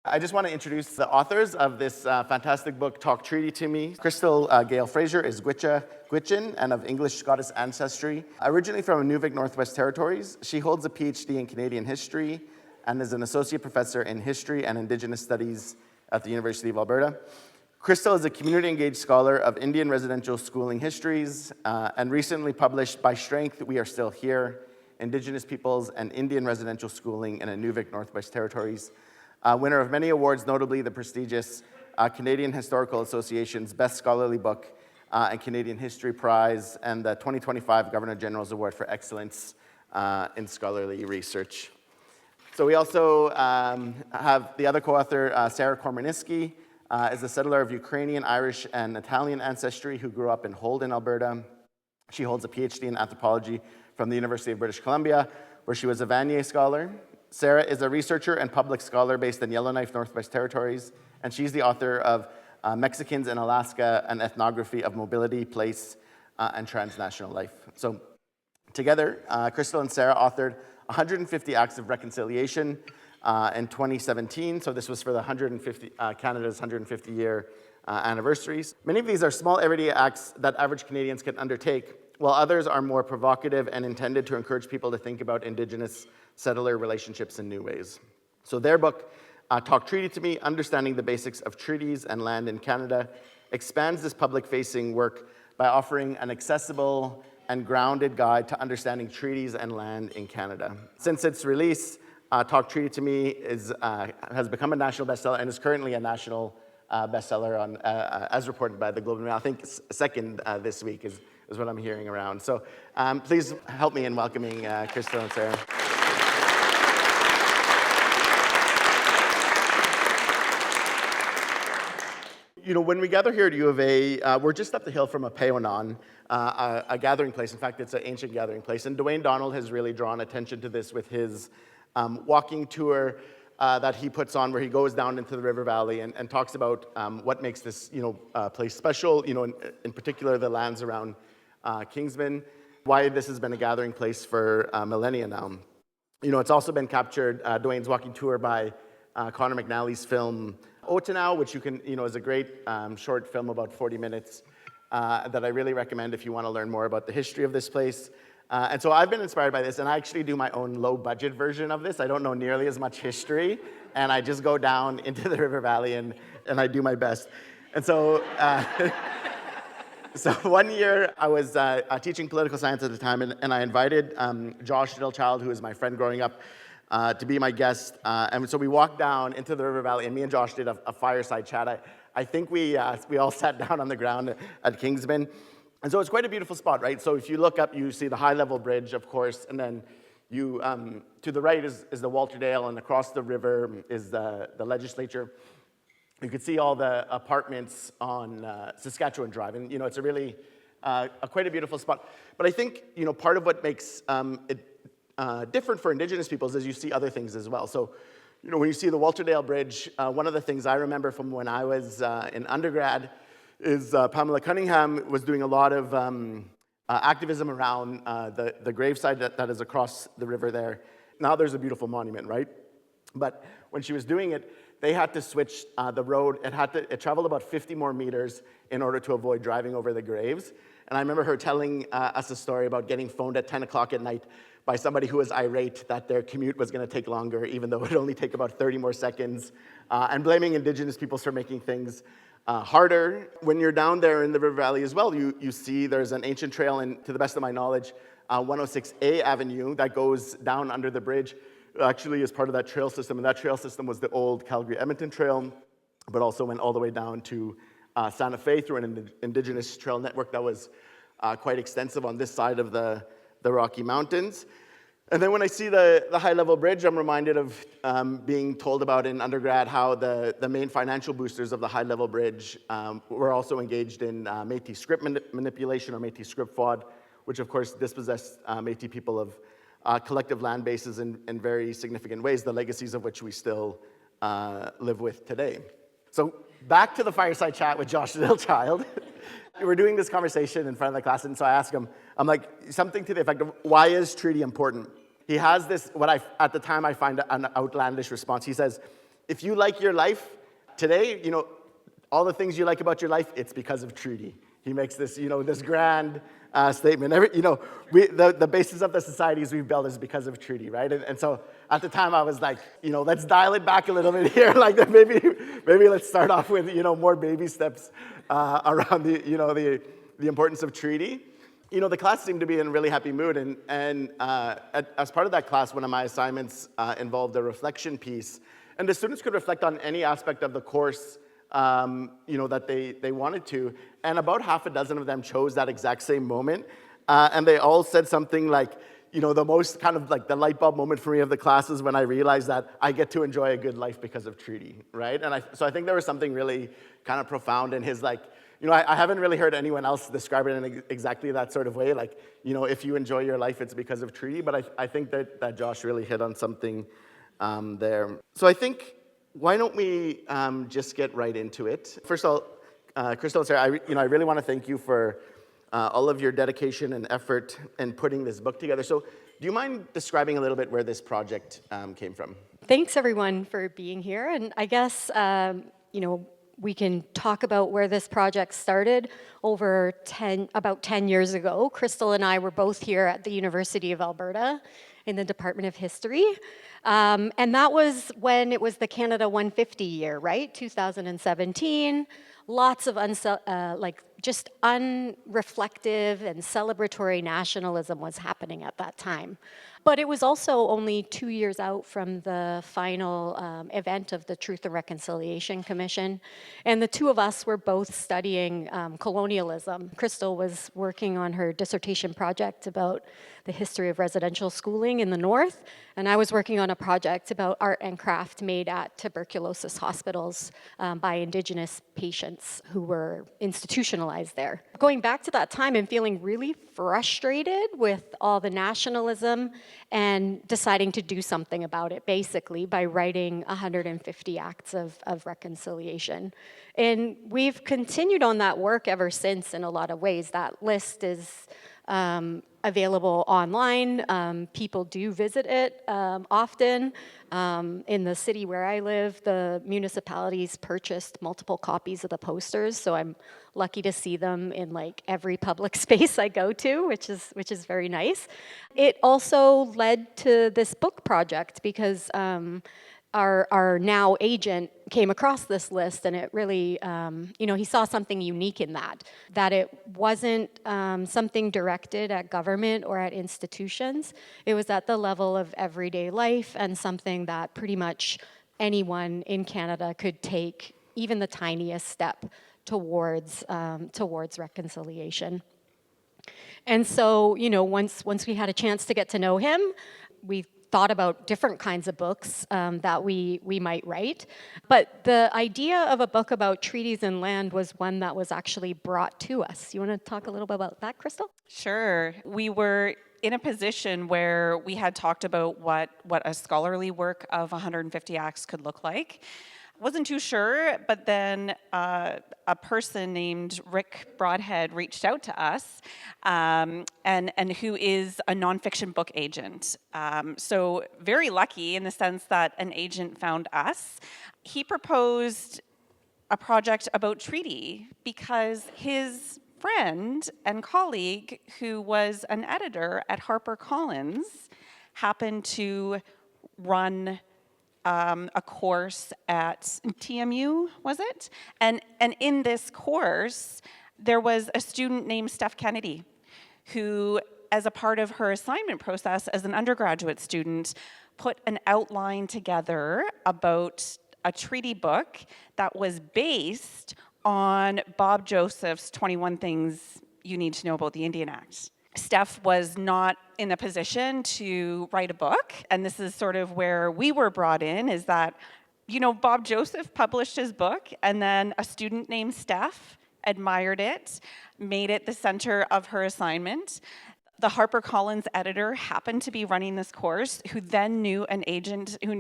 I just want to introduce the authors of this fantastic book, Talk Treaty to Me. Crystal Gale Fraser is Gwich'in and of English-Scottish ancestry. Originally from Nunavut, Northwest Territories, she holds a PhD in Canadian history and is an associate professor in history and Indigenous studies at the University of Alberta. Crystal is a community-engaged scholar of Indian residential schooling histories and recently published By Strength, We Are Still Here, Indigenous Peoples and Indian Residential Schooling in Nunavut, Northwest Territories. Winner of many awards, notably the prestigious Canadian Historical Association's Best Scholarly Book and Canadian History Prize, and the 2025 Governor-General's Award for Excellence in Scholarly Research. So we also have the other co-author, Sara Komarnisky, is a settler of Ukrainian, Irish, and Italian ancestry who grew up in Holden, Alberta. She holds a PhD in anthropology from the University of British Columbia, where she was a Vanier Scholar. Sara is a researcher and public scholar based in Yellowknife, Northwest Territories, and she's the author of Mexicans in Alaska, an ethnography of mobility, place, and transnational life. So together, Crystal and Sara authored 150 Acts of Reconciliation in 2017, so this was for the Canada's 150-year anniversaries. Many of these are small everyday acts that average Canadians can undertake, while others are more provocative and intended to encourage people to think about Indigenous settler relationships in new ways. So their book, Talk Treaty to Me, Understanding the Basics of Treaties and Land in Canada, expands this public-facing work by offering an accessible and grounded guide to understanding treaties and land in Canada. Since its release, Talk Treaty to Me has become a national bestseller and is currently a national bestseller on, as reported by the Globe and Mail. I think second this week is what I'm hearing around. So please help me in welcoming Crystal and Sara. You know, when we gather here at U of A, we're just up the hill from a Peonan, a gathering place. In fact, it's an ancient gathering place. And Dwayne Donald has really drawn attention to this with his walking tour that he puts on, where he goes down into the river valley and talks about what makes this, place special. In particular, the lands around Kingsman, why this has been a gathering place for millennia now. It's also been captured, Dwayne's walking tour, by Connor McNally's film Otanow, which you can, is a great short film, about 40 minutes, that I really recommend if you want to learn more about the history of this place. And so I've been inspired by this, and I actually do my own low-budget version of this. I don't know nearly as much history, and I just go down into the river valley and I do my best. And so, so one year I was teaching political science at the time, and I invited Josh Dillchild, who was my friend growing up, to be my guest. And so we walked down into the river valley, and me and Josh did a fireside chat. I think we all sat down on the ground at Kingsman. And so it's quite a beautiful spot, right? So if you look up, you see the high-level bridge, of course, and then you to the right is the Walterdale, and across the river is the legislature. You can see all the apartments on Saskatchewan Drive, and it's a really quite a beautiful spot. But I think part of what makes it different for Indigenous peoples is you see other things as well. So when you see the Walterdale Bridge, one of the things I remember from when I was in undergrad is Pamela Cunningham was doing a lot of activism around the graveside that is across the river there. Now there's a beautiful monument, right? But when she was doing it, they had to switch the road. It traveled about 50 more meters in order to avoid driving over the graves. And I remember her telling us a story about getting phoned at 10 o'clock at night by somebody who was irate that their commute was going to take longer, even though it would only take about 30 more seconds, and blaming Indigenous peoples for making things harder. When you're down there in the river valley as well, you see there's an ancient trail, and to the best of my knowledge, 106A Avenue that goes down under the bridge actually is part of that trail system, and that trail system was the old Calgary-Edmonton Trail, but also went all the way down to Santa Fe through an Indigenous trail network that was quite extensive on this side of the Rocky Mountains. And then when I see the high-level bridge, I'm reminded of being told about in undergrad how the main financial boosters of the high-level bridge were also engaged in Métis script manipulation, or Métis script fraud, which of course dispossessed Métis people of collective land bases in very significant ways, the legacies of which we still live with today. So back to the fireside chat with Josh Dillchild. We were doing this conversation in front of the class, and so I asked him, I'm like, something to the effect of, why is treaty important? He has this, at the time I find an outlandish response. He says, if you like your life today, all the things you like about your life, it's because of treaty. He makes this, this grand statement. The basis of the societies we've built is because of treaty, right? And so at the time I was like, let's dial it back a little bit here. Like maybe let's start off with, more baby steps around the importance of treaty. The class seemed to be in a really happy mood, and as part of that class, one of my assignments involved a reflection piece, and the students could reflect on any aspect of the course that they wanted to, and about half a dozen of them chose that exact same moment, and they all said something like, the most kind of like the light bulb moment for me of the class is when I realized that I get to enjoy a good life because of treaty, right? And so I think there was something really kind of profound in his like, I haven't really heard anyone else describe it in exactly that sort of way, like, if you enjoy your life, it's because of treaty, but I think that Josh really hit on something there. So I think, why don't we just get right into it? First of all, Crystal and Sarah, I really want to thank you for all of your dedication and effort in putting this book together. So do you mind describing a little bit where this project came from? Thanks, everyone, for being here. And I guess, we can talk about where this project started about 10 years ago. Crystal and I were both here at the University of Alberta in the Department of History. And that was when it was the Canada 150 year, right? 2017. Lots of just unreflective and celebratory nationalism was happening at that time. But it was also only 2 years out from the final event of the Truth and Reconciliation Commission. And the two of us were both studying colonialism. Crystal was working on her dissertation project about the history of residential schooling in the North, and I was working on a project about art and craft made at tuberculosis hospitals by Indigenous patients who were institutionalized there. Going back to that time and feeling really frustrated with all the nationalism and deciding to do something about it, basically, by writing 150 acts of reconciliation. And we've continued on that work ever since in a lot of ways. That list is available online. People do visit it often. In the city where I live, the municipalities purchased multiple copies of the posters, so I'm lucky to see them in like every public space I go to, which is very nice. It also led to this book project because our now agent came across this list, and it really, he saw something unique in that it wasn't something directed at government or at institutions. It was at the level of everyday life and something that pretty much anyone in Canada could take even the tiniest step towards reconciliation. And so, once we had a chance to get to know him, we thought about different kinds of books that we might write. But the idea of a book about treaties and land was one that was actually brought to us. You want to talk a little bit about that, Crystal? Sure. We were in a position where we had talked about what a scholarly work of 150 acts could look like. Wasn't too sure, but then a person named Rick Broadhead reached out to us, and who is a nonfiction book agent. So very lucky in the sense that an agent found us. He proposed a project about treaty because his friend and colleague, who was an editor at HarperCollins, happened to run a course at TMU, was it? And in this course, there was a student named Steph Kennedy, who, as a part of her assignment process as an undergraduate student, put an outline together about a treaty book that was based on Bob Joseph's 21 Things You Need to Know About the Indian Act. Steph was not in a position to write a book, and this is sort of where we were brought in, is that, Bob Joseph published his book, and then a student named Steph admired it, made it the center of her assignment. The HarperCollins editor happened to be running this course, who then knew an agent who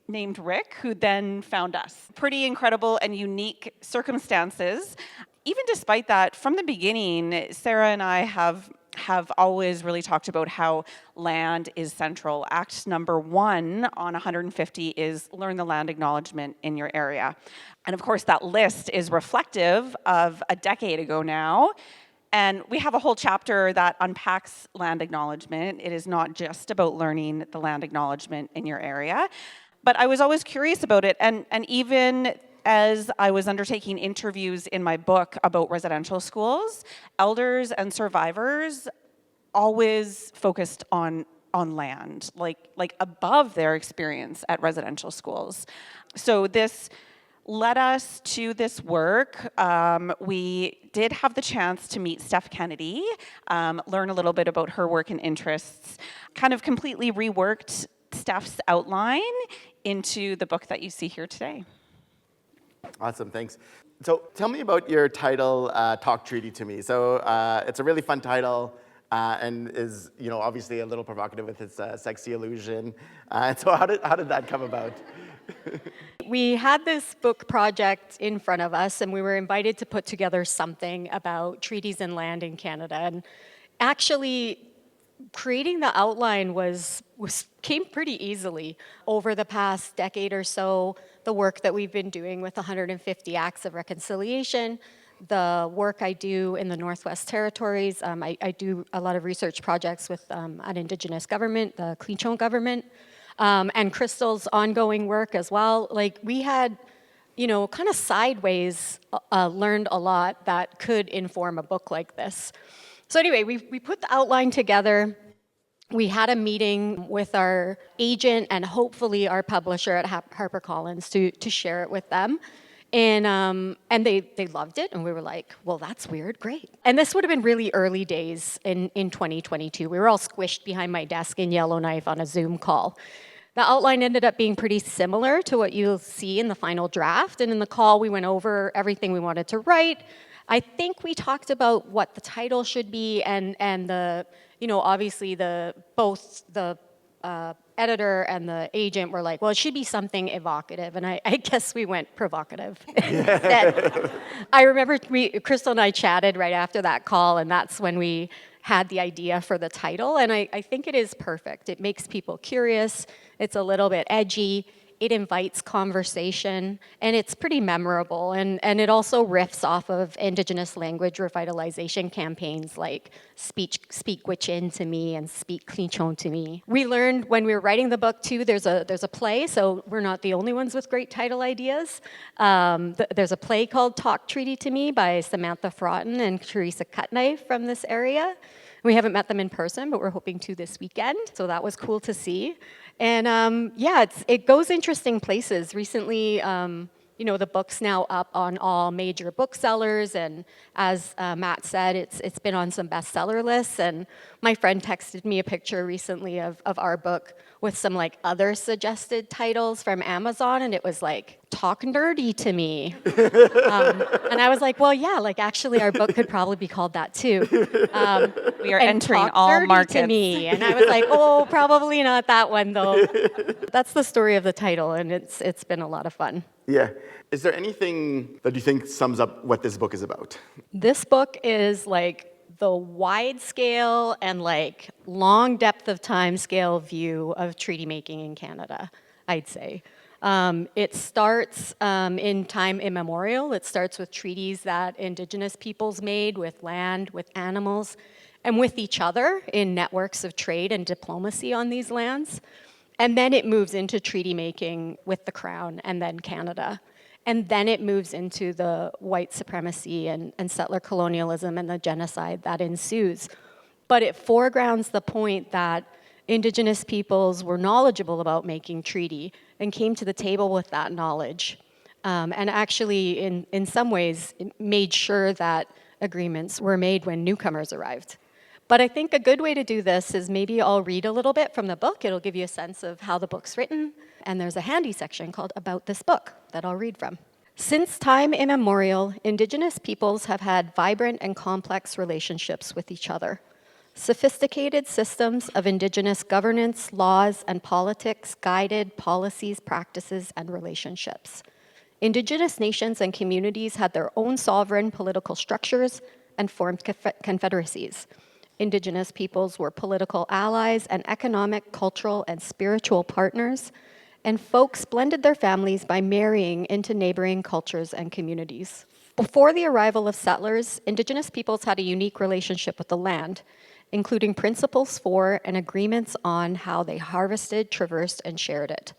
named Rick, who then found us. Pretty incredible and unique circumstances. Even despite that, from the beginning, Sara and I have have always really talked about how land is central. Act number 1 on 150 is learn the land acknowledgement in your area. And of course, that list is reflective of a decade ago now. And we have a whole chapter that unpacks land acknowledgement. It is not just about learning the land acknowledgement in your area. But I was always curious about it. And even as I was undertaking interviews in my book about residential schools, elders and survivors always focused on land, like above their experience at residential schools. So this led us to this work. We did have the chance to meet Steph Kennedy, learn a little bit about her work and interests, kind of completely reworked Steph's outline into the book that you see here today. Awesome, thanks. So tell me about your title, Talk Treaty to Me. So it's a really fun title and is, obviously a little provocative with its sexy illusion. And so how did that come about? We had this book project in front of us, and we were invited to put together something about treaties and land in Canada. And actually, creating the outline came pretty easily over the past decade or so. The work that we've been doing with 150 Acts of Reconciliation, the work I do in the Northwest Territories. I do a lot of research projects with an Indigenous government, the Clinchon government, and Crystal's ongoing work as well. Like we had, kind of sideways learned a lot that could inform a book like this. So anyway, we put the outline together. We had a meeting with our agent and hopefully our publisher at HarperCollins to share it with them. And they loved it, and we were like, well, that's weird, great. And this would have been really early days in 2022. We were all squished behind my desk in Yellowknife on a Zoom call. The outline ended up being pretty similar to what you'll see in the final draft, and in the call we went over everything we wanted to write. I think we talked about what the title should be, and the, obviously both the editor and the agent were like, well, it should be something evocative, and I guess we went provocative instead. I remember Crystal and I chatted right after that call, and that's when we had the idea for the title, and I think it is perfect. It makes people curious, it's a little bit edgy, it invites conversation, and it's pretty memorable, and it also riffs off of Indigenous language revitalization campaigns like Speak Gwich'in to me and Speak Clinchon to me. We learned when we were writing the book too, there's a play, so we're not the only ones with great title ideas. There's a play called Talk Treaty to Me by Samantha Fraughton and Teresa Cutknife from this area. We haven't met them in person, but we're hoping to this weekend, so that was cool to see. And it goes interesting places. Recently, the book's now up on all major booksellers, and as Matt said, it's been on some bestseller lists. And my friend texted me a picture recently of our book with some other suggested titles from Amazon, and it was like, Talk Nerdy to Me. And I was like, well, yeah, actually our book could probably be called that too. We are entering all markets. To me. And I was like, oh, probably not that one though. That's the story of the title, and it's been a lot of fun. Yeah. Is there anything that you think sums up what this book is about? This book is the wide scale and long depth of time scale view of treaty making in Canada, I'd say. It starts in time immemorial. It starts with treaties that Indigenous peoples made with land, with animals, and with each other in networks of trade and diplomacy on these lands. And then it moves into treaty making with the Crown and then Canada. And then it moves into the white supremacy and settler colonialism and the genocide that ensues. But it foregrounds the point that Indigenous peoples were knowledgeable about making treaty and came to the table with that knowledge. And actually, in some ways, made sure that agreements were made when newcomers arrived. But I think a good way to do this is maybe I'll read a little bit from the book. It'll give you a sense of how the book's written. And there's a handy section called About This Book that I'll read from. Since time immemorial, Indigenous peoples have had vibrant and complex relationships with each other. Sophisticated systems of Indigenous governance, laws, and politics guided policies, practices, and relationships. Indigenous nations and communities had their own sovereign political structures and formed confederacies. Indigenous peoples were political allies and economic, cultural, and spiritual partners, and folks blended their families by marrying into neighboring cultures and communities. Before the arrival of settlers, Indigenous peoples had a unique relationship with the land, including principles for and agreements on how they harvested, traversed, and shared it.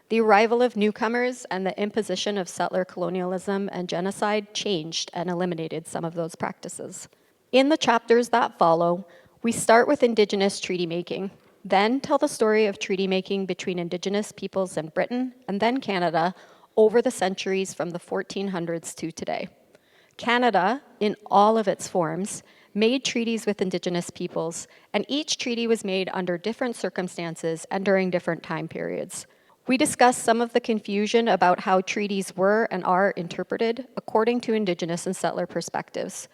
The arrival of newcomers and the imposition of settler colonialism and genocide changed and eliminated some of those practices. In the chapters that follow, we start with Indigenous treaty making, then tell the story of treaty making between Indigenous peoples in Britain and then Canada over the centuries from the 1400s to today. Canada, in all of its forms, made treaties with Indigenous peoples, and each treaty was made under different circumstances and during different time periods. We discuss some of the confusion about how treaties were and are interpreted according to Indigenous and settler perspectives.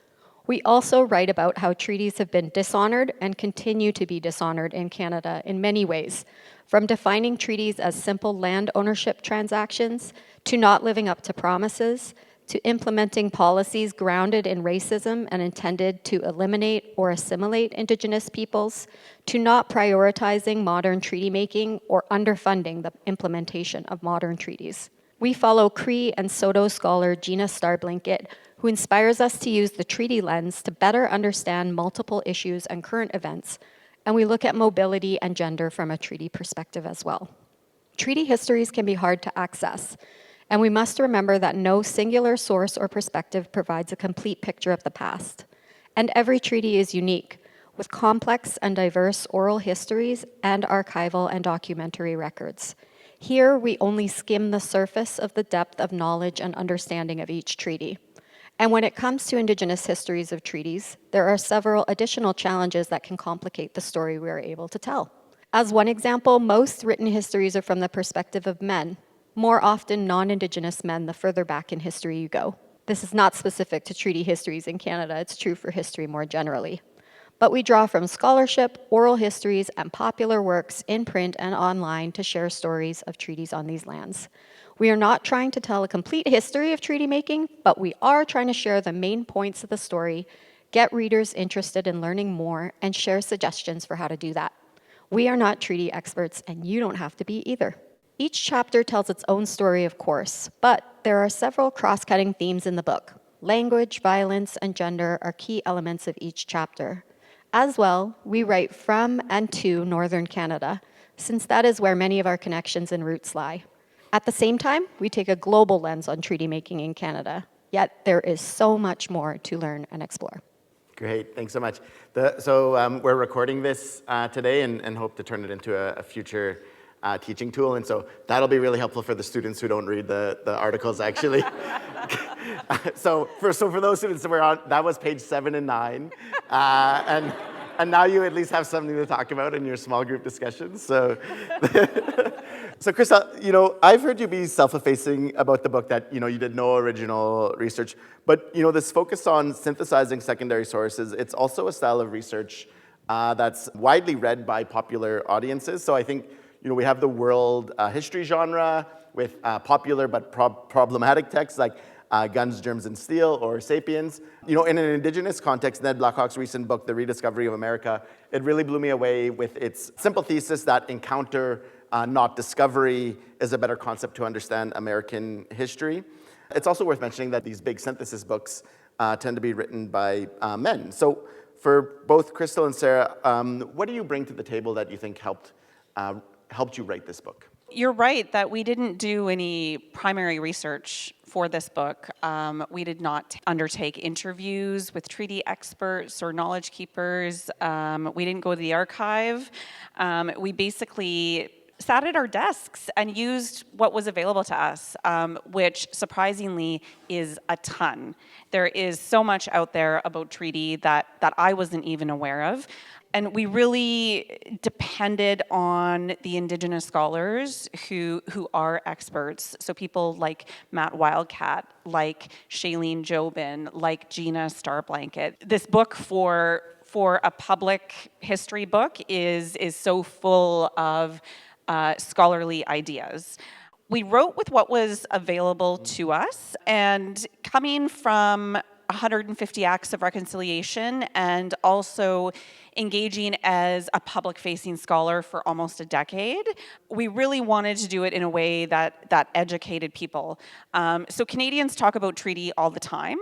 We also write about how treaties have been dishonored and continue to be dishonored in Canada in many ways, from defining treaties as simple land ownership transactions, to not living up to promises, to implementing policies grounded in racism and intended to eliminate or assimilate Indigenous peoples, to not prioritizing modern treaty making or underfunding the implementation of modern treaties. We follow Cree and Saulteaux scholar Gina Starblinkett, who inspires us to use the treaty lens to better understand multiple issues and current events, and we look at mobility and gender from a treaty perspective as well. Treaty histories can be hard to access, and we must remember that no singular source or perspective provides a complete picture of the past. And every treaty is unique, with complex and diverse oral histories and archival and documentary records. Here, we only skim the surface of the depth of knowledge and understanding of each treaty. And when it comes to Indigenous histories of treaties, there are several additional challenges that can complicate the story we are able to tell. As one example, most written histories are from the perspective of men, more often non-Indigenous men the further back in history you go. This is not specific to treaty histories in Canada, it's true for history more generally. But we draw from scholarship, oral histories, and popular works in print and online to share stories of treaties on these lands. We are not trying to tell a complete history of treaty making, but we are trying to share the main points of the story, get readers interested in learning more, and share suggestions for how to do that. We are not treaty experts, and you don't have to be either. Each chapter tells its own story, of course, but there are several cross-cutting themes in the book. Language, violence, and gender are key elements of each chapter. As well, we write from and to Northern Canada, since that is where many of our connections and roots lie. At the same time, we take a global lens on treaty making in Canada, yet there is so much more to learn and explore. Great, thanks so much. We're recording this today and hope to turn it into a future teaching tool, and so that'll be really helpful for the students who don't read the articles, actually. So for those students that were on, that was page 7 and 9, and now you at least have something to talk about in your small group discussions. So, so Krista, I've heard you be self-effacing about the book that you did no original research, but this focus on synthesizing secondary sources, it's also a style of research that's widely read by popular audiences. So I think we have the world history genre with popular but problematic texts like Guns, Germs, and Steel or Sapiens. In an Indigenous context, Ned Blackhawk's recent book, The Rediscovery of America, it really blew me away with its simple thesis that encounter, not discovery, is a better concept to understand American history. It's also worth mentioning that these big synthesis books tend to be written by men. So for both Crystal and Sara, what do you bring to the table that you think helped you write this book? You're right that we didn't do any primary research for this book. We did not undertake interviews with treaty experts or knowledge keepers. We didn't go to the archive. We basically sat at our desks and used what was available to us, which surprisingly is a ton. There is so much out there about treaty that I wasn't even aware of. And we really depended on the Indigenous scholars who are experts. So people like Matt Wildcat, like Shailene Jobin, like Gina Starblinkett. This book for a public history book is so full of scholarly ideas. We wrote with what was available to us, and coming from 150 acts of reconciliation and also engaging as a public-facing scholar for almost a decade, we really wanted to do it in a way that educated people. So Canadians talk about treaty all the time.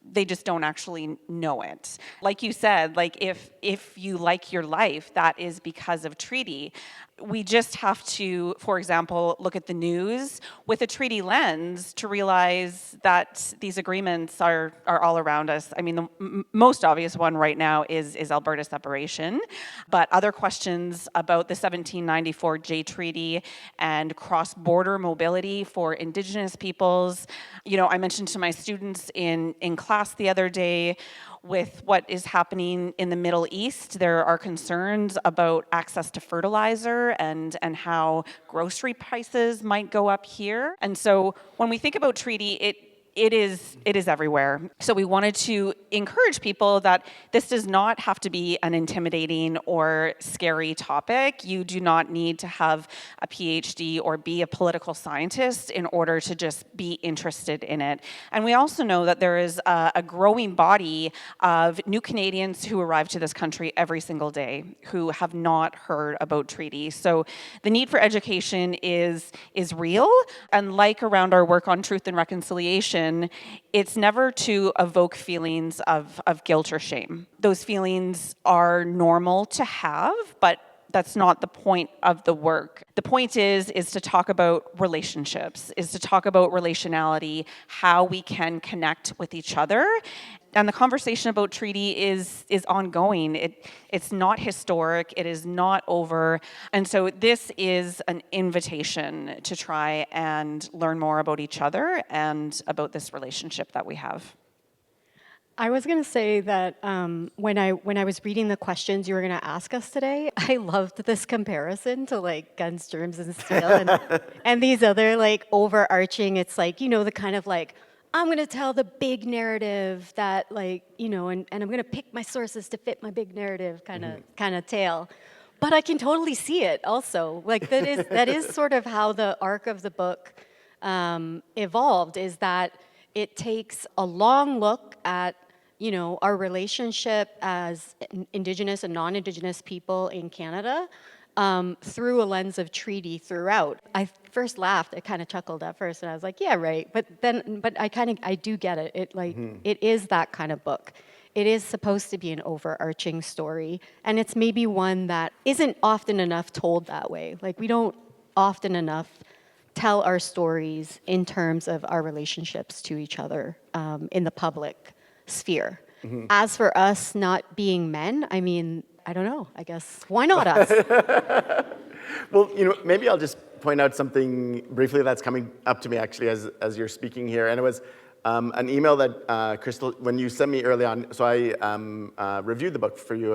They just don't actually know it. Like you said, like if you like your life, that is because of treaty. We just have to, for example, look at the news with a treaty lens to realize that these agreements are all around us. I mean, the most obvious one right now is Alberta separation, but other questions about the 1794 Jay Treaty and cross-border mobility for Indigenous peoples. You know, I mentioned to my students in class the other day, with what is happening in the Middle East, there are concerns about access to fertilizer and how grocery prices might go up here. And so when we think about treaty, it is everywhere. So we wanted to encourage people that this does not have to be an intimidating or scary topic. You do not need to have a PhD or be a political scientist in order to just be interested in it. And we also know that there is a growing body of new Canadians who arrive to this country every single day who have not heard about treaty. So the need for education is real. And like around our work on truth and reconciliation, it's never to evoke feelings of guilt or shame. Those feelings are normal to have, but that's not the point of the work. The point is to talk about relationships, is to talk about relationality, how we can connect with each other. And the conversation about treaty is ongoing. It's not historic, it is not over. And so this is an invitation to try and learn more about each other and about this relationship that we have. I was going to say that when I was reading the questions you were going to ask us today, I loved this comparison to like guns, germs, and steel, and these other like overarching. It's like, you know, the kind of like, I'm going to tell the big narrative that like, you know, and I'm going to pick my sources to fit my big narrative kind of tale. But I can totally see it also. Like that is sort of how the arc of the book evolved. Is that it takes a long look at, you know, our relationship as Indigenous and non-Indigenous people in Canada through a lens of treaty throughout. I first laughed, I kind of chuckled at first, and I was like, yeah, right. But I do get it. It like it is that kind of book. It is supposed to be an overarching story, and it's maybe one that isn't often enough told that way. Like we don't often enough tell our stories in terms of our relationships to each other in the public sphere. As for us not being men, I mean, I don't know, I guess, why not us? Well, you know, maybe I'll just point out something briefly that's coming up to me actually as you're speaking here. And it was an email that Crystal, when you sent me early on, so I reviewed the book for you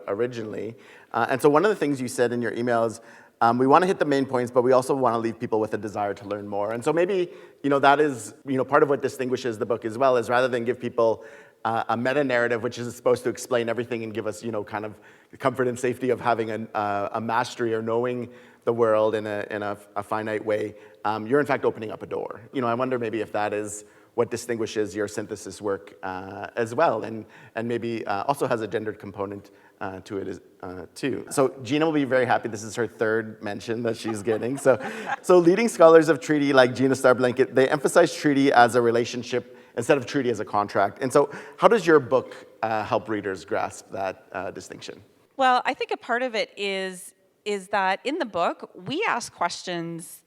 originally. And so one of the things you said in your email is, we want to hit the main points, but we also want to leave people with a desire to learn more. And so maybe, you know, that is, you know, part of what distinguishes the book as well, is rather than give people a meta-narrative, which is supposed to explain everything and give us, you know, kind of the comfort and safety of having a mastery or knowing the world in a finite way, you're in fact opening up a door. You know, I wonder maybe if that is what distinguishes your synthesis work as well, and maybe also has a gendered component to it too. So Gina will be very happy. This is her third mention that she's getting. So leading scholars of treaty like Gina Starblanket, they emphasize treaty as a relationship instead of treaty as a contract. And so how does your book help readers grasp that distinction? Well, I think a part of it is that in the book, we ask questions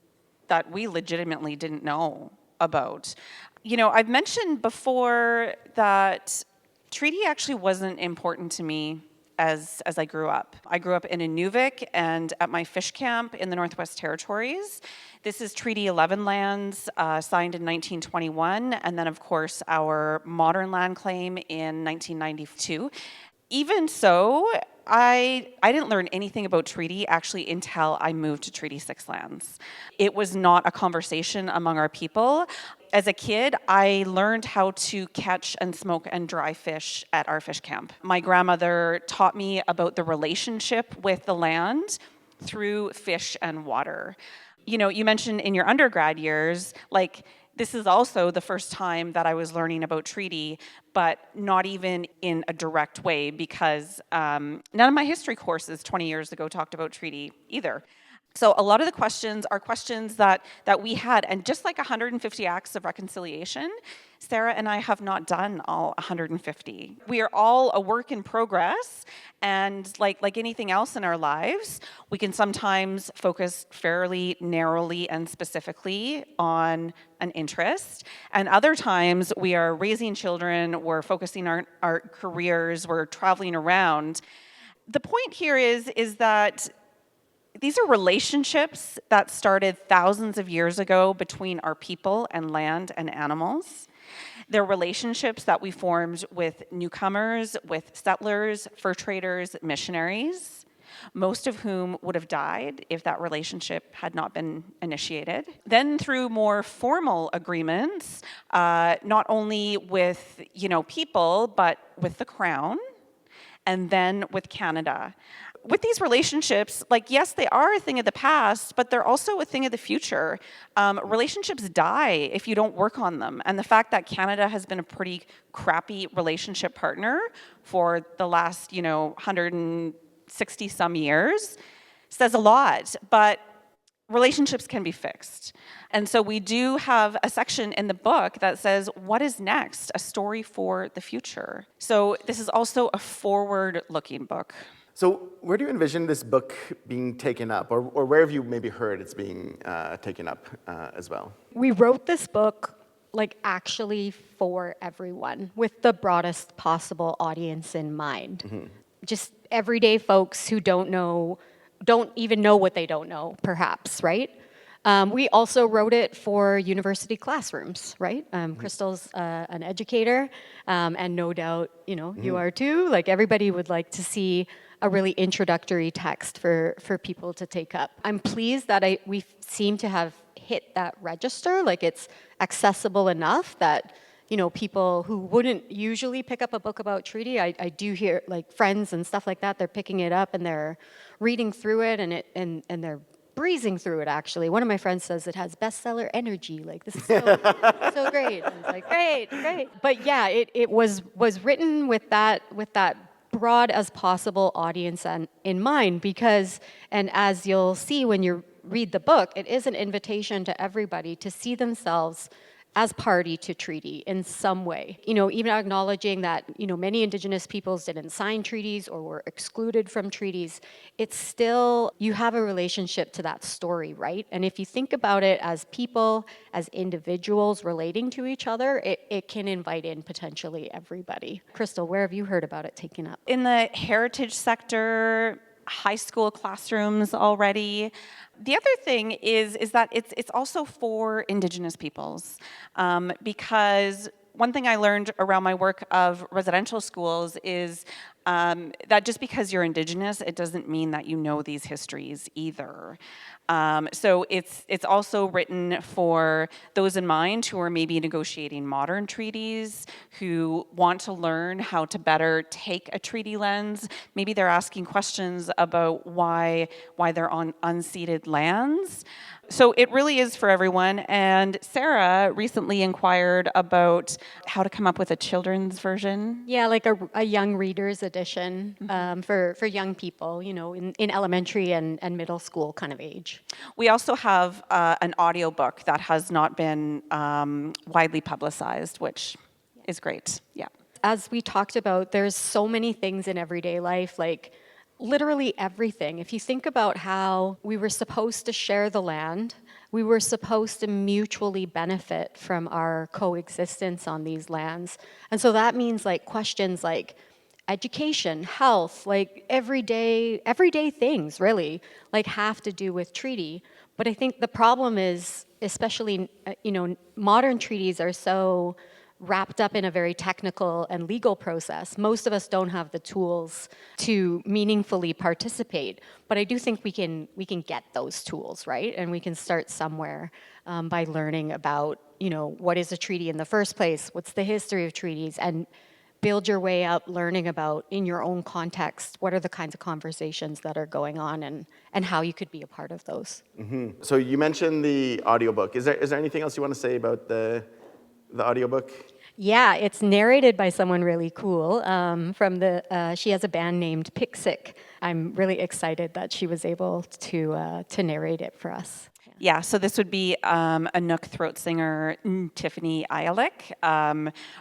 that we legitimately didn't know about. You know, I've mentioned before that treaty actually wasn't important to me as I grew up. I grew up in Inuvik and at my fish camp in the Northwest Territories. This is Treaty 11 lands signed in 1921, and then of course our modern land claim in 1992. Even so, I didn't learn anything about treaty actually until I moved to Treaty 6 lands. It was not a conversation among our people. As a kid, I learned how to catch and smoke and dry fish at our fish camp. My grandmother taught me about the relationship with the land through fish and water. You know, you mentioned in your undergrad years, like, this is also the first time that I was learning about treaty, but not even in a direct way, because none of my history courses 20 years ago talked about treaty either. So a lot of the questions are questions that we had, and just like 150 acts of reconciliation, Sara and I have not done all 150. We are all a work in progress, and like anything else in our lives, we can sometimes focus fairly narrowly and specifically on an interest, and other times we are raising children, we're focusing our careers, we're traveling around. The point here is that these are relationships that started thousands of years ago between our people and land and animals. They're relationships that we formed with newcomers, with settlers, fur traders, missionaries, most of whom would have died if that relationship had not been initiated. Then through more formal agreements, not only with people, but with the Crown, and then with Canada. With these relationships, yes, they are a thing of the past, but they're also a thing of the future. Relationships die if you don't work on them. And the fact that Canada has been a pretty crappy relationship partner for the last, 160 some years says a lot. But relationships can be fixed. And so we do have a section in the book that says, what is next? A story for the future. So this is also a forward-looking book. So where do you envision this book being taken up? Or where have you maybe heard it's being taken up as well? We wrote this book actually for everyone, with the broadest possible audience in mind. Mm-hmm. Just everyday folks who don't even know what they don't know, perhaps, right? We also wrote it for university classrooms, right? Crystal's an educator, and no doubt, you are too. Everybody would like to see a really introductory text for people to take up. I'm pleased that we seem to have hit that register, it's accessible enough that people who wouldn't usually pick up a book about treaty, I do hear friends and stuff like that, they're picking it up and they're reading through it and they're breezing through it. Actually, one of my friends says it has bestseller energy. This is so great. And it's great. But yeah, it was written with that broad as possible audience in mind, because, and as you'll see when you read the book, it is an invitation to everybody to see themselves as party to treaty in some way. Even acknowledging that, many Indigenous peoples didn't sign treaties or were excluded from treaties, it's still, you have a relationship to that story, right? And if you think about it as people, as individuals relating to each other, it can invite in potentially everybody. Crystal, where have you heard about it taken up? In the heritage sector, high school classrooms already. The other thing is that it's also for Indigenous peoples, because one thing I learned around my work of residential schools is that just because you're Indigenous, it doesn't mean that you know these histories either. So it's also written for those in mind who are maybe negotiating modern treaties, who want to learn how to better take a treaty lens. Maybe they're asking questions about why they're on unceded lands. So it really is for everyone. And Sara recently inquired about how to come up with a children's version. Yeah, a young reader's edition for young people, in elementary and middle school kind of age. We also have an audiobook that has not been widely publicized, which is great. Yeah. As we talked about, there's so many things in everyday life, literally everything. If you think about how we were supposed to share the land, we were supposed to mutually benefit from our coexistence on these lands. And so that means questions like education, health, everyday things really, have to do with treaty. But I think the problem is, especially, modern treaties are so wrapped up in a very technical and legal process. Most of us don't have the tools to meaningfully participate, but I do think we can get those tools, right? And we can start somewhere by learning about, what is a treaty in the first place, what's the history of treaties, and build your way up learning about, in your own context, what are the kinds of conversations that are going on and how you could be a part of those. Mm-hmm. So you mentioned the audiobook. Is there anything else you want to say about the audiobook? Yeah, it's narrated by someone really cool. She has a band named Pixic. I'm really excited that she was able to narrate it for us. Yeah, so this would be a Nook throat singer, Tiffany Ayalik,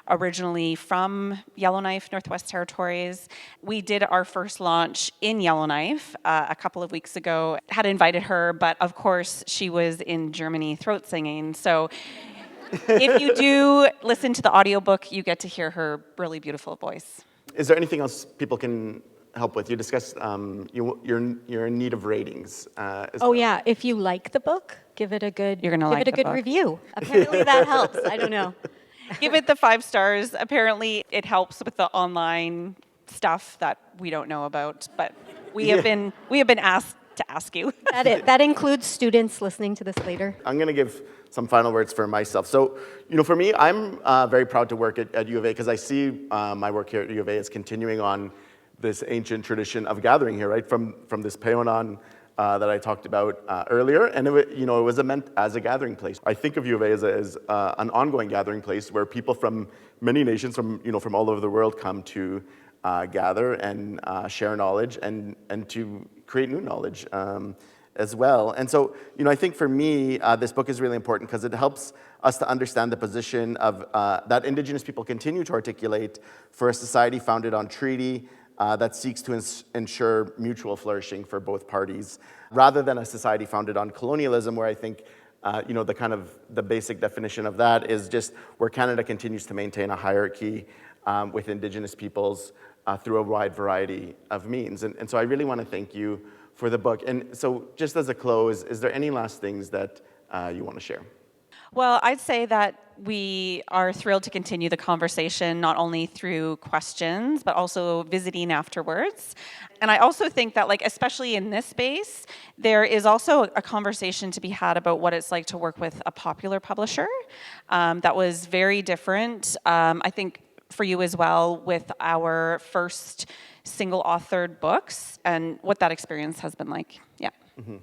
originally from Yellowknife, Northwest Territories. We did our first launch in Yellowknife a couple of weeks ago. Had invited her, but of course she was in Germany throat singing. So if you do listen to the audiobook, you get to hear her really beautiful voice. Is there anything else people can help with? You discussed you're in need of ratings. Yeah, if you like the book, give it a good You're gonna like the book. review. Apparently that helps. I don't know. Give it the 5 stars. Apparently it helps with the online stuff that we don't know about, but we have been asked to ask you. That includes students listening to this later. I'm going to give some final words for myself. So, for me, I'm very proud to work at U of A because I see my work here at U of A is continuing on this ancient tradition of gathering here, right? From this Peonan that I talked about earlier, and it was meant as a gathering place. I think of U of A as an ongoing gathering place where people from many nations, from all over the world, come to gather and share knowledge and to create new knowledge as well. And so, I think for me, this book is really important because it helps us to understand the position of that Indigenous people continue to articulate for a society founded on treaty that seeks to ensure mutual flourishing for both parties, rather than a society founded on colonialism, where I think the basic definition of that is just where Canada continues to maintain a hierarchy with Indigenous peoples through a wide variety of means. And so I really want to thank you for the book. And so just as a close, is there any last things that you want to share? Well, I'd say that we are thrilled to continue the conversation, not only through questions, but also visiting afterwards. And I also think that, especially in this space, there is also a conversation to be had about what it's like to work with a popular publisher. That was very different, I think, for you as well, with our first single-authored books and what that experience has been like. Yeah. Mm-hmm.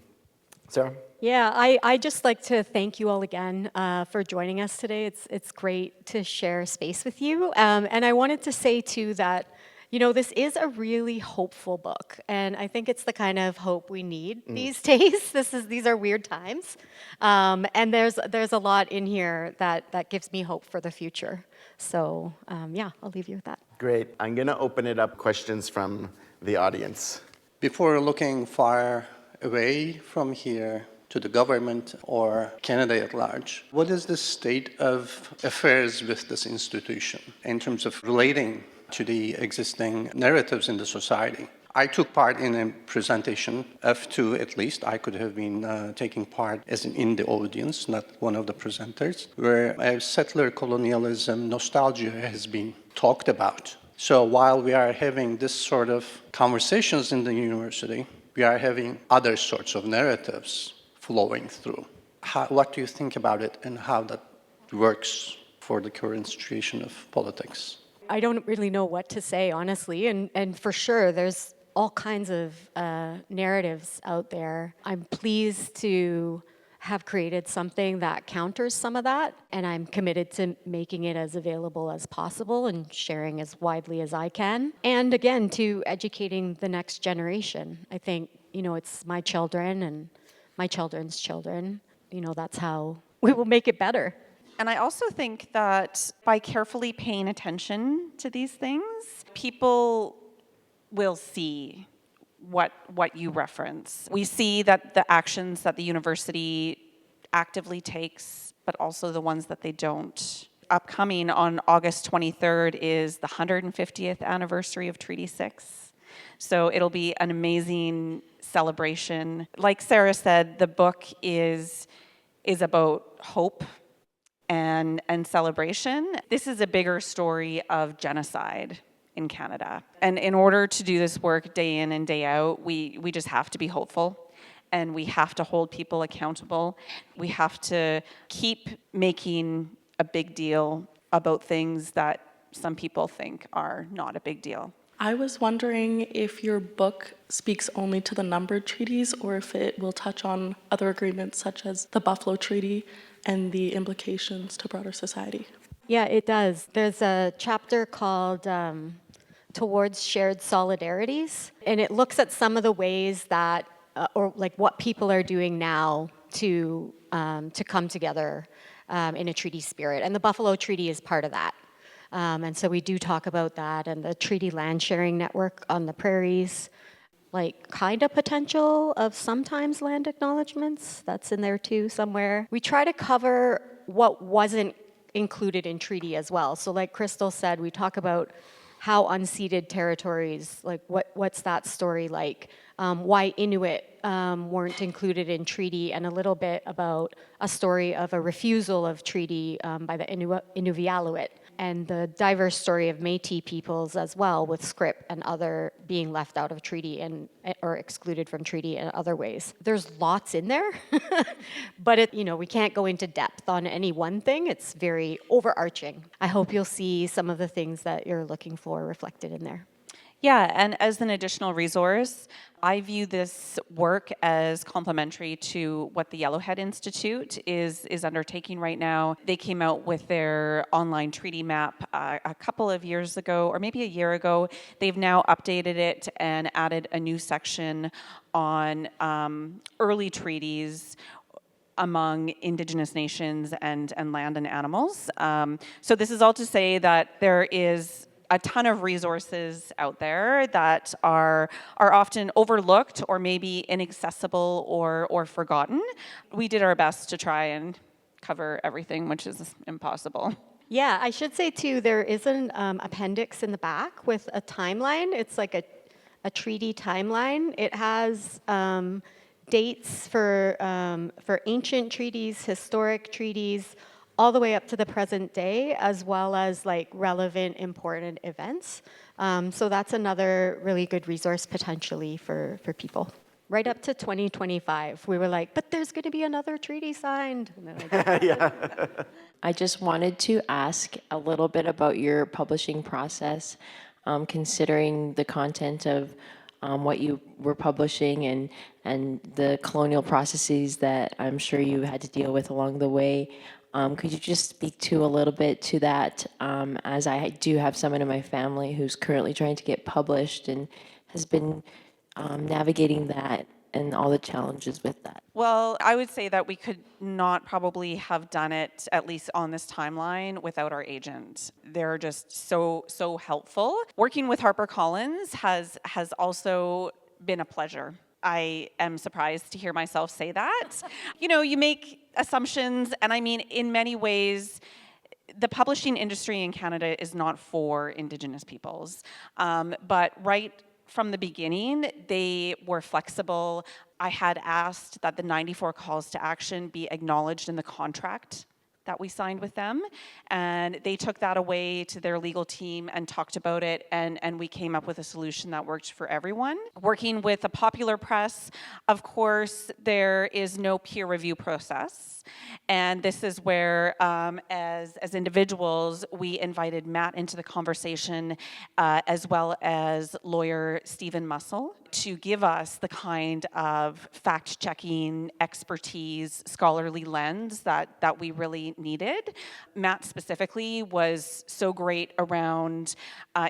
Sara? Yeah, I just like to thank you all again for joining us today. It's great to share space with you. And I wanted to say, too, that, this is a really hopeful book. And I think it's the kind of hope we need these days. These are weird times. And there's a lot in here that gives me hope for the future. So, I'll leave you with that. Great. I'm going to open it up questions from the audience. Before looking far away from here to the government or Canada at large, what is the state of affairs with this institution in terms of relating to the existing narratives in the society? I took part in a presentation of 2, at least. I could have been taking part as in the audience, not one of the presenters, where settler colonialism nostalgia has been talked about. So while we are having this sort of conversations in the university, we are having other sorts of narratives flowing through. What do you think about it and how that works for the current situation of politics? I don't really know what to say, honestly, and for sure, there's all kinds of narratives out there. I'm pleased to have created something that counters some of that, and I'm committed to making it as available as possible and sharing as widely as I can. And again, to educating the next generation. I think, it's my children and my children's children. That's how we will make it better. And I also think that by carefully paying attention to these things, people will see what you reference. We see that the actions that the university actively takes, but also the ones that they don't. Upcoming on August 23rd is the 150th anniversary of Treaty 6. So it'll be an amazing celebration. Like Sara said, the book is about hope and celebration. This is a bigger story of genocide in Canada. And in order to do this work day in and day out, we just have to be hopeful, and we have to hold people accountable. We have to keep making a big deal about things that some people think are not a big deal. I was wondering if your book speaks only to the numbered treaties or if it will touch on other agreements such as the Buffalo Treaty and the implications to broader society. Yeah, it does. There's a chapter called Towards Shared Solidarities, and it looks at some of the ways that, or like what people are doing now to come together in a treaty spirit. And the Buffalo Treaty is part of that. And so we do talk about that and the treaty land sharing network on the prairies, like kind of potential of sometimes land acknowledgements. That's in there too somewhere. We try to cover what wasn't included in treaty as well. So like Crystal said, we talk about how unceded territories, like what's that story like? Why Inuit weren't included in treaty, and a little bit about a story of a refusal of treaty by the Inuvialuit, and the diverse story of Métis peoples as well, with script and other being left out of treaty and or excluded from treaty in other ways. There's lots in there, but we can't go into depth on any one thing. It's very overarching. I hope you'll see some of the things that you're looking for reflected in there. Yeah, and as an additional resource, I view this work as complementary to what the Yellowhead Institute is undertaking right now. They came out with their online treaty map a couple of years ago, or maybe a year ago. They've now updated it and added a new section on early treaties among Indigenous nations and land and animals. So this is all to say that there is a ton of resources out there that are often overlooked or maybe inaccessible or forgotten. We did our best to try and cover everything, which is impossible. Yeah, I should say too, there is an appendix in the back with a timeline. It's like a treaty timeline. It has dates for ancient treaties, historic treaties, all the way up to the present day, as well as like relevant, important events. So that's another really good resource potentially for people. Right up to 2025, we were like, but there's going to be another treaty signed. And they're like, I just wanted to ask a little bit about your publishing process, considering the content of what you were publishing and the colonial processes that I'm sure you had to deal with along the way. Could you just speak to a little bit to that, as I do have someone in my family who's currently trying to get published and has been navigating that and all the challenges with that? Well, I would say that we could not probably have done it, at least on this timeline, without our agent. They're just so helpful. Working with HarperCollins has also been a pleasure. I am surprised to hear myself say that. You make assumptions, and I mean, in many ways, the publishing industry in Canada is not for Indigenous peoples. But right from the beginning, they were flexible. I had asked that the 94 calls to action be acknowledged in the contract that we signed with them, and they took that away to their legal team and talked about it, and we came up with a solution that worked for everyone. Working with a popular press, of course, there is no peer review process, and this is where, as individuals, we invited Matt into the conversation, as well as lawyer Stephen Mussel, to give us the kind of fact-checking expertise, scholarly lens that we really needed. Matt specifically was so great around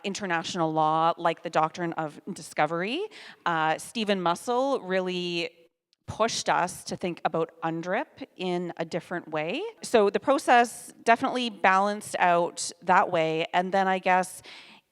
international law, like the doctrine of discovery. Stephen Mussel really pushed us to think about UNDRIP in a different way. So the process definitely balanced out that way. And then I guess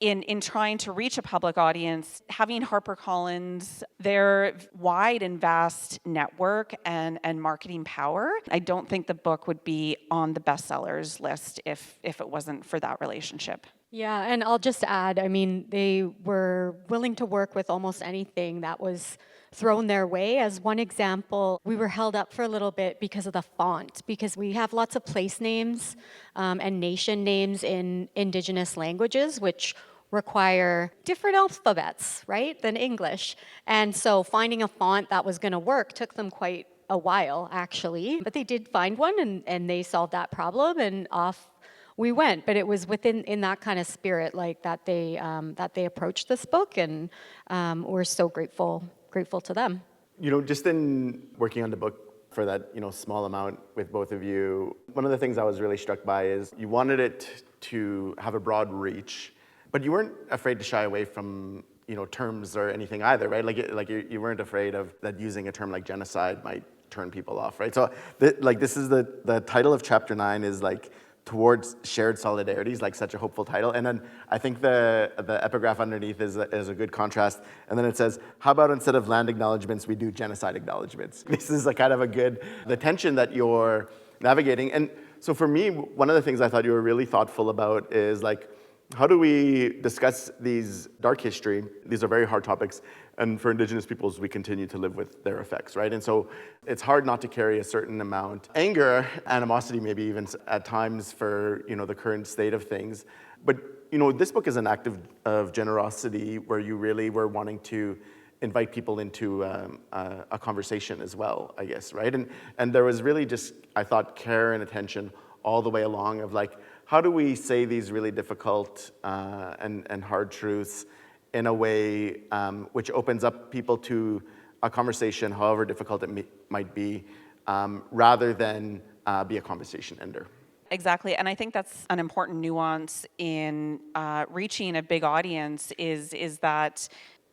in trying to reach a public audience, having HarperCollins, their wide and vast network and marketing power, I don't think the book would be on the bestsellers list if it wasn't for that relationship. Yeah, and I'll just add, I mean, they were willing to work with almost anything that was thrown their way. As one example, we were held up for a little bit because of the font, because we have lots of place names and nation names in Indigenous languages, which require different alphabets, right, than English. And so finding a font that was going to work took them quite a while, actually. But they did find one, and they solved that problem, and off we went. But it was in that kind of spirit, like that they approached this book, and we're so grateful to them. Just in working on the book for that, small amount with both of you. One of the things I was really struck by is you wanted it to have a broad reach, but you weren't afraid to shy away from, terms or anything either, right? Like you weren't afraid of that using a term like genocide might turn people off, right? So this is the title of chapter 9 is like towards shared solidarity is like such a hopeful title. And then I think the epigraph underneath is a good contrast. And then it says, how about instead of land acknowledgements, we do genocide acknowledgements? This is the tension that you're navigating. And so for me, one of the things I thought you were really thoughtful about is like, how do we discuss these dark history? These are very hard topics. And for Indigenous peoples, we continue to live with their effects, right? And so it's hard not to carry a certain amount. Anger, animosity, maybe even at times for, the current state of things. But, this book is an act of generosity where you really were wanting to invite people into a conversation as well, I guess, right? And there was really just, I thought, care and attention all the way along of like, how do we say these really difficult and hard truths in a way which opens up people to a conversation, however difficult it might be, rather than be a conversation ender. Exactly, and I think that's an important nuance in reaching a big audience is that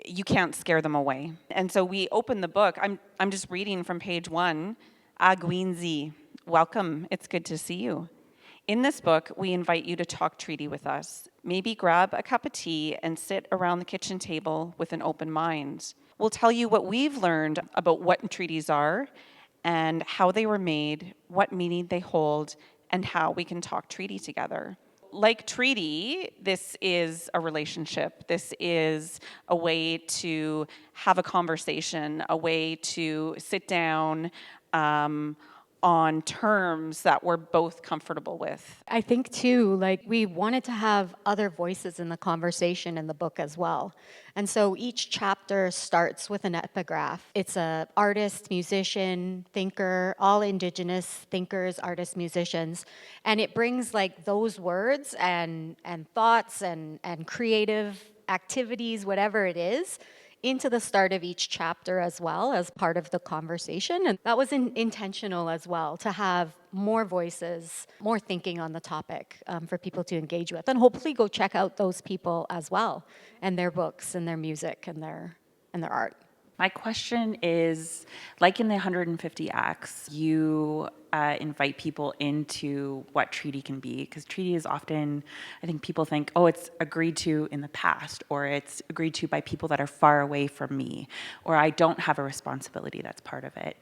you can't scare them away. And so we open the book, I'm just reading from page 1, Agwinzi, welcome, it's good to see you. In this book, we invite you to talk treaty with us. Maybe grab a cup of tea and sit around the kitchen table with an open mind. We'll tell you what we've learned about what treaties are and how they were made, what meaning they hold, and how we can talk treaty together. Like treaty, this is a relationship. This is a way to have a conversation, a way to sit down, on terms that we're both comfortable with. I think too, like we wanted to have other voices in the conversation in the book as well. And so each chapter starts with an epigraph. It's a artist, musician, thinker, all Indigenous thinkers, artists, musicians. And it brings like those words and thoughts and creative activities, whatever it is, into the start of each chapter as well as part of the conversation. And that was intentional as well, to have more voices, more thinking on the topic for people to engage with. And hopefully go check out those people as well, and their books and their music and their art. My question is, like in the 150 Acts, you invite people into what treaty can be, because treaty is often, I think people think, oh, it's agreed to in the past, or it's agreed to by people that are far away from me, or I don't have a responsibility that's part of it.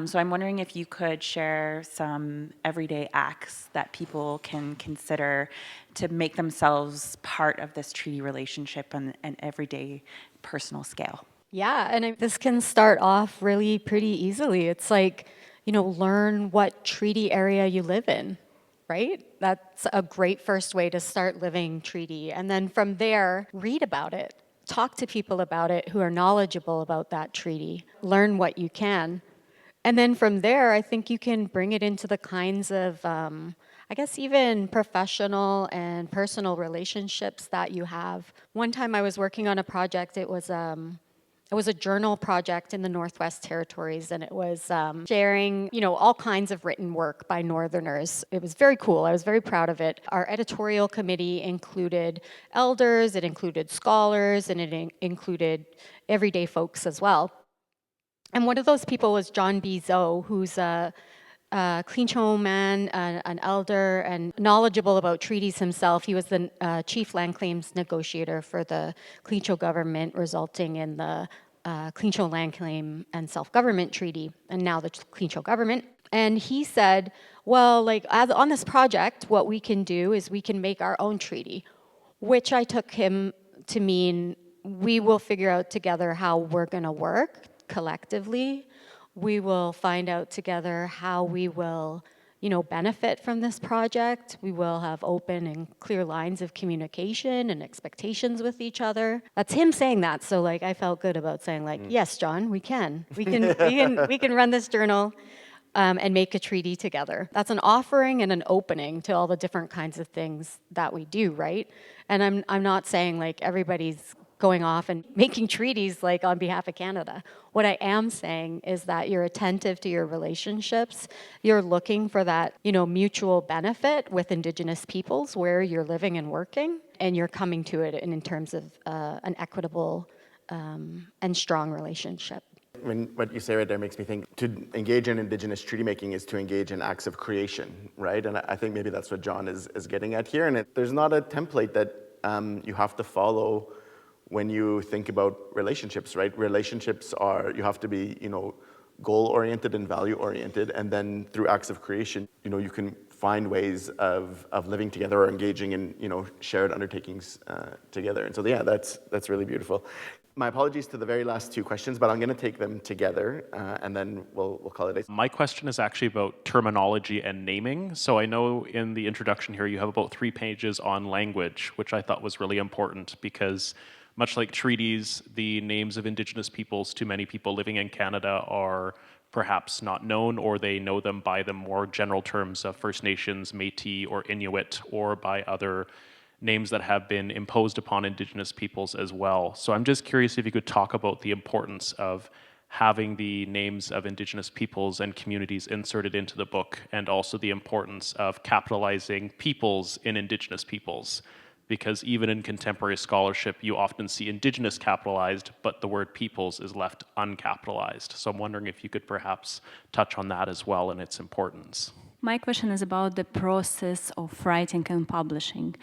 So I'm wondering if you could share some everyday acts that people can consider to make themselves part of this treaty relationship on an everyday personal scale. Yeah, and this can start off really pretty easily. It's like, learn what treaty area you live in, right? That's a great first way to start living treaty. And then from there, read about it. Talk to people about it who are knowledgeable about that treaty. Learn what you can. And then from there, I think you can bring it into the kinds of, I guess, even professional and personal relationships that you have. One time I was working on a project, it was a journal project in the Northwest Territories, and it was sharing, all kinds of written work by Northerners. It was very cool. I was very proud of it. Our editorial committee included elders, it included scholars, and it included everyday folks as well. And one of those people was John B. Zoe, who's a Clincho man, an elder, and knowledgeable about treaties himself. He was the chief land claims negotiator for the Clincho government, resulting in the Clincho Land Claim and Self-Government Treaty, and now the Clincho government. And he said, well, on this project, what we can do is we can make our own treaty, which I took him to mean we will figure out together how we're going to work collectively. We will find out together how we will, benefit from this project. We will have open and clear lines of communication and expectations with each other. That's him saying that. So I felt good about saying yes, John, we can. We can run this journal and make a treaty together. That's an offering and an opening to all the different kinds of things that we do, right? And I'm not saying everybody's going off and making treaties like on behalf of Canada. What I am saying is that you're attentive to your relationships. You're looking for that, mutual benefit with Indigenous peoples where you're living and working, and you're coming to it in terms of an equitable and strong relationship. What you say right there makes me think to engage in Indigenous treaty making is to engage in acts of creation, right? And I think maybe that's what John is getting at here. And there's not a template that you have to follow when you think about relationships, right? Relationships you have to be, goal-oriented and value-oriented, and then through acts of creation, you can find ways of living together or engaging in, shared undertakings together. And so, yeah, that's really beautiful. My apologies to the very last two questions, but I'm going to take them together, and then we'll call it a day. My question is actually about terminology and naming. So I know in the introduction here you have about 3 pages on language, which I thought was really important because much like treaties, the names of Indigenous peoples to many people living in Canada are perhaps not known, or they know them by the more general terms of First Nations, Métis, or Inuit, or by other names that have been imposed upon Indigenous peoples as well. So I'm just curious if you could talk about the importance of having the names of Indigenous peoples and communities inserted into the book, and also the importance of capitalizing peoples in Indigenous peoples. Because even in contemporary scholarship, you often see Indigenous capitalized, but the word peoples is left uncapitalized. So I'm wondering if you could perhaps touch on that as well and its importance. My question is about the process of writing and publishing.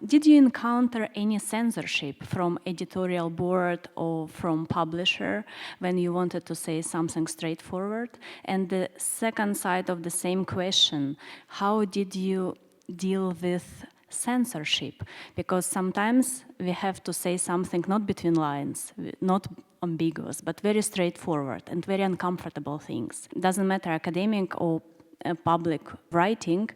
Did you encounter any censorship from editorial board or from publisher when you wanted to say something straightforward? And the second side of the same question, how did you deal with censorship? Because sometimes we have to say something not between lines, not ambiguous, but very straightforward and very uncomfortable things. Doesn't matter academic or public writing,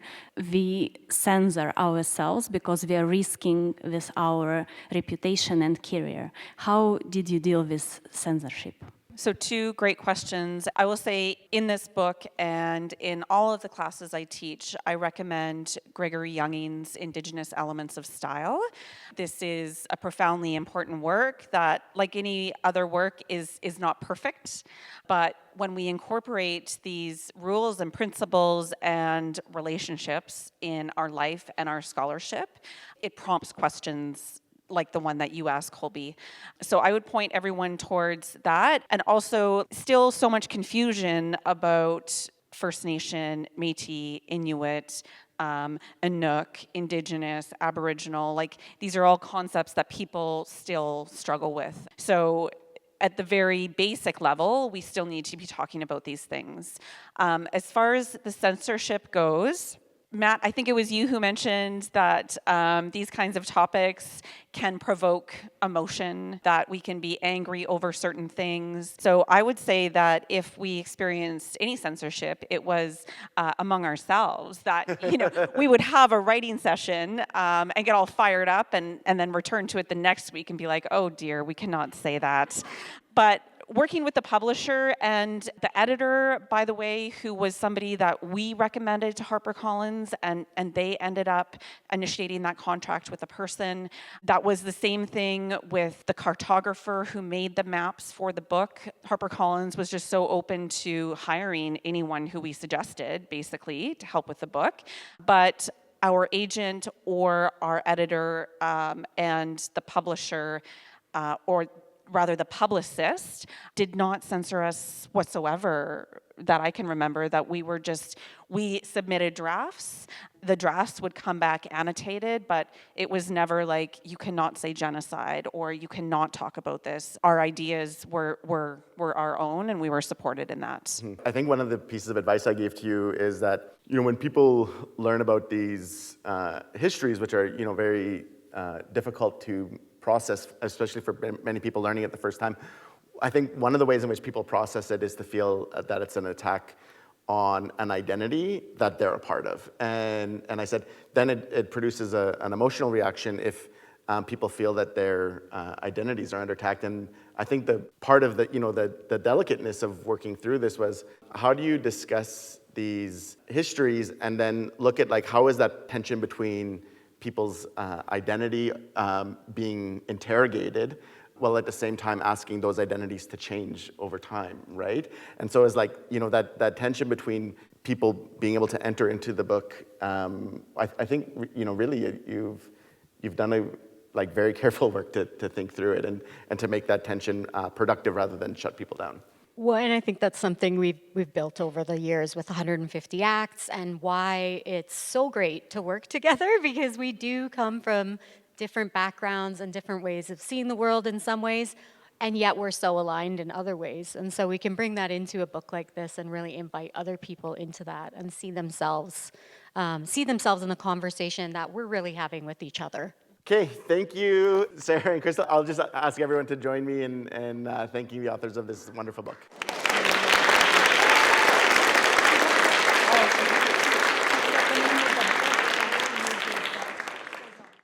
we censor ourselves because we are risking with our reputation and career. How did you deal with censorship? So 2 great questions. I will say in this book and in all of the classes I teach, I recommend Gregory Younging's Indigenous Elements of Style. This is a profoundly important work that, like any other work, is not perfect. But when we incorporate these rules and principles and relationships in our life and our scholarship, it prompts questions like the one that you asked, Colby. So I would point everyone towards that. And also still so much confusion about First Nation, Métis, Inuit, Inuk, Indigenous, Aboriginal. Like, these are all concepts that people still struggle with. So at the very basic level, we still need to be talking about these things. As far as the censorship goes, Matt, I think it was you who mentioned that these kinds of topics can provoke emotion, that we can be angry over certain things. So I would say that if we experienced any censorship, it was among ourselves, that we would have a writing session and get all fired up and then return to it the next week and be like, oh dear, we cannot say that. But working with the publisher and the editor, by the way, who was somebody that we recommended to HarperCollins, and they ended up initiating that contract with a person. That was the same thing with the cartographer who made the maps for the book. HarperCollins was just so open to hiring anyone who we suggested, basically, to help with the book. But our agent or our editor and the publisher or rather the publicist did not censor us whatsoever that I can remember. That we submitted drafts. The drafts would come back annotated, but it was never like, you cannot say genocide or you cannot talk about this. Our ideas were our own, and we were supported in that. I think one of the pieces of advice I gave to you is that, when people learn about these histories, which are, very difficult to process, especially for many people learning it the first time, I think one of the ways in which people process it is to feel that it's an attack on an identity that they're a part of. And I said, then it produces an emotional reaction if people feel that their identities are under attack. And I think the part of the delicateness of working through this was, how do you discuss these histories and then look at how is that tension between people's identity being interrogated while at the same time asking those identities to change over time, right? And so it's like, that tension between people being able to enter into the book, I think, really you've done a very careful work to think through it and to make that tension productive rather than shut people down. Well, and I think that's something we've built over the years with 150 acts, and why it's so great to work together, because we do come from different backgrounds and different ways of seeing the world in some ways, and yet we're so aligned in other ways. And so we can bring that into a book like this and really invite other people into that and see themselves in the conversation that we're really having with each other. Okay, thank you, Sarah and Crystal. I'll just ask everyone to join me in thanking the authors of this wonderful book.